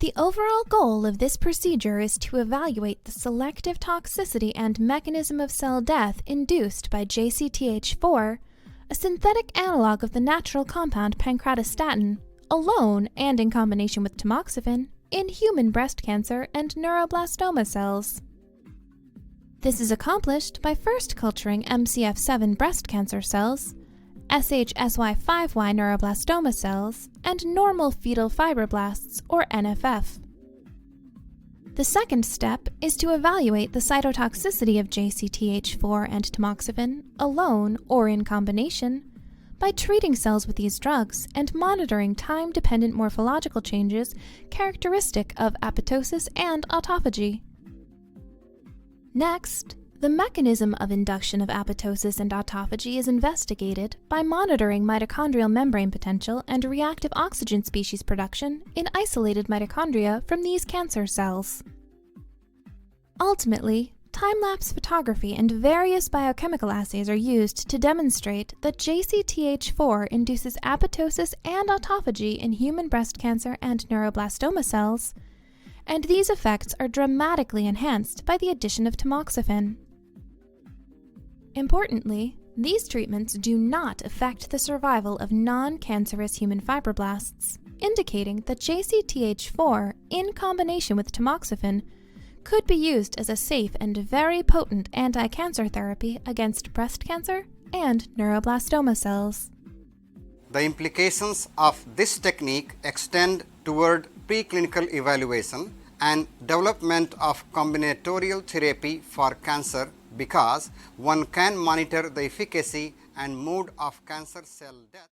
The overall goal of this procedure is to evaluate the selective toxicity and mechanism of cell death induced by JCTH4, a synthetic analog of the natural compound pancratistatin, alone and in combination with tamoxifen, in human breast cancer and neuroblastoma cells. This is accomplished by first culturing MCF7 breast cancer cells, SHSY5Y neuroblastoma cells, and normal fetal fibroblasts, or NFF. The second step is to evaluate the cytotoxicity of JCTH4 and tamoxifen, alone or in combination, by treating cells with these drugs and monitoring time-dependent morphological changes characteristic of apoptosis and autophagy. Next, the mechanism of induction of apoptosis and autophagy is investigated by monitoring mitochondrial membrane potential and reactive oxygen species production in isolated mitochondria from these cancer cells. Ultimately, time-lapse photography and various biochemical assays are used to demonstrate that JCTH4 induces apoptosis and autophagy in human breast cancer and neuroblastoma cells, and these effects are dramatically enhanced by the addition of tamoxifen. Importantly, these treatments do not affect the survival of non-cancerous human fibroblasts, indicating that JCTH4, in combination with tamoxifen, could be used as a safe and very potent anti-cancer therapy against breast cancer and neuroblastoma cells. The implications of this technique extend toward preclinical evaluation and development of combinatorial therapy for cancer because one can monitor the efficacy and mode of cancer cell death.